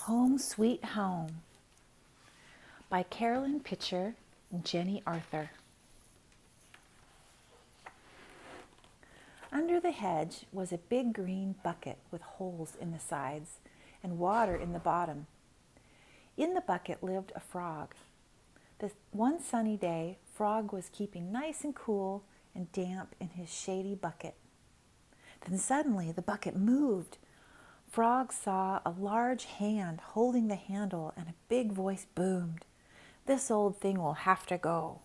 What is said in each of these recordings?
Home Sweet Home by Carolyn Pitcher and Jenny Arthur. Under the hedge was a big green bucket with holes in the sides and water in the bottom. In the bucket lived a frog. One sunny day, Frog was keeping nice and cool and damp in his shady bucket. Then suddenly the bucket moved. Frog saw a large hand holding the handle, and a big voice boomed, "This old thing will have to go."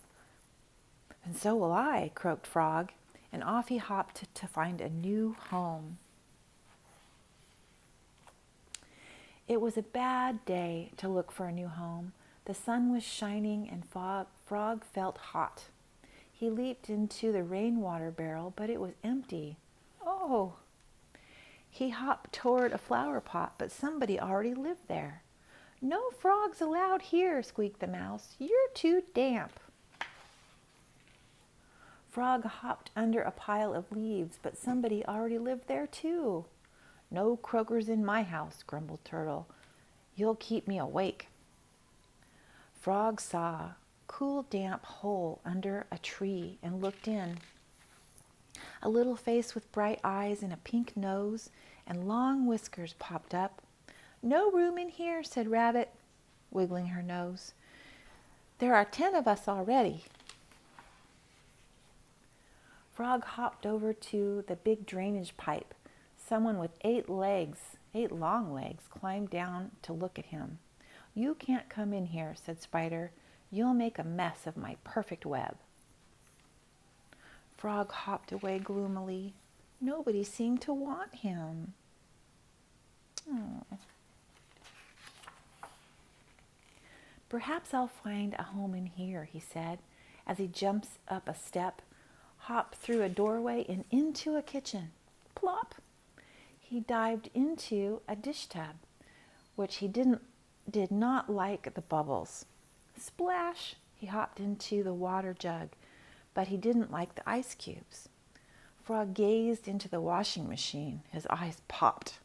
"And so will I," croaked Frog, and off he hopped to find a new home. It was a bad day to look for a new home. The sun was shining and Frog felt hot. He leaped into the rainwater barrel, but it was empty. Oh! He hopped toward a flower pot, but somebody already lived there. "No frogs allowed here," squeaked the mouse. "You're too damp." Frog hopped under a pile of leaves, but somebody already lived there too. "No croakers in my house," grumbled Turtle. "You'll keep me awake." Frog saw a cool, damp hole under a tree and looked in. A little face with bright eyes and a pink nose and long whiskers popped up. "No room in here," said Rabbit, wiggling her nose. "There are 10 of us already." Frog hopped over to the big drainage pipe. Someone with 8 long legs, climbed down to look at him. "You can't come in here," said Spider. "You'll make a mess of my perfect web." Frog hopped away gloomily. Nobody seemed to want him. Oh. "Perhaps I'll find a home in here," he said, as he jumps up a step, hopped through a doorway and into a kitchen. Plop! He dived into a dish tub, which he did not like the bubbles. Splash! He hopped into the water jug, but he didn't like the ice cubes. Frog gazed into the washing machine. His eyes popped.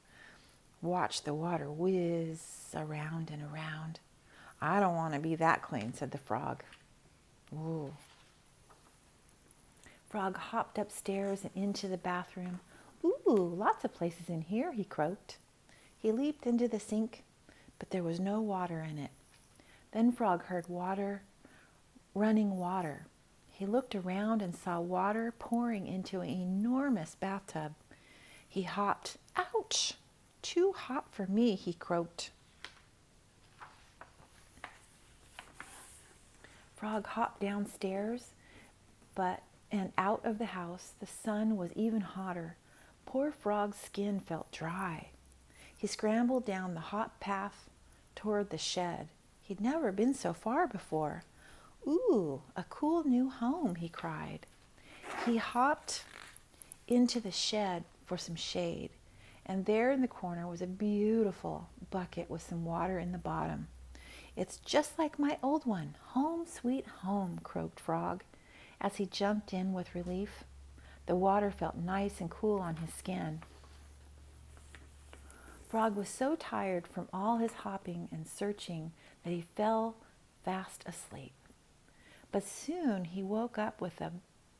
Watched the water whiz around and around. "I don't want to be that clean," said the frog. Ooh. Frog hopped upstairs and into the bathroom. "Ooh, lots of places in here," he croaked. He leaped into the sink, but there was no water in it. Then Frog heard running water. He looked around and saw water pouring into an enormous bathtub. He hopped. "Ouch! Too hot for me," he croaked. Frog hopped downstairs, and out of the house. The sun was even hotter. Poor Frog's skin felt dry. He scrambled down the hot path toward the shed. He'd never been so far before. "Ooh, a cool new home," he cried. He hopped into the shed for some shade, and there in the corner was a beautiful bucket with some water in the bottom. "It's just like my old one. Home sweet home," croaked Frog, as he jumped in with relief. The water felt nice and cool on his skin. Frog was so tired from all his hopping and searching that he fell fast asleep. But soon he woke up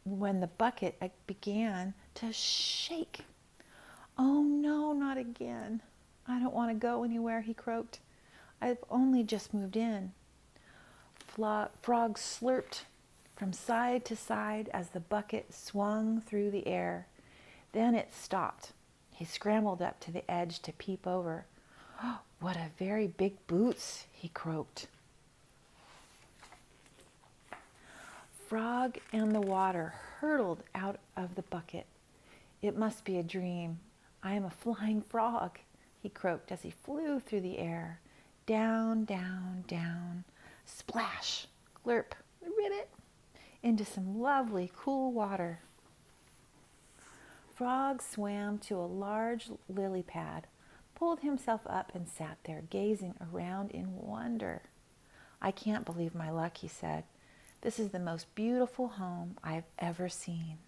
when the bucket began to shake. "Oh no, not again. I don't want to go anywhere," he croaked. "I've only just moved in." Frog slurped from side to side as the bucket swung through the air. Then it stopped. He scrambled up to the edge to peep over. "Oh, what a very big boots," he croaked. Frog and the water hurtled out of the bucket. "It must be a dream. I am a flying frog," he croaked as he flew through the air. Down, down, down. Splash, glurp, ribbit, into some lovely cool water. Frog swam to a large lily pad, pulled himself up and sat there, gazing around in wonder. "I can't believe my luck," he said. "This is the most beautiful home I've ever seen."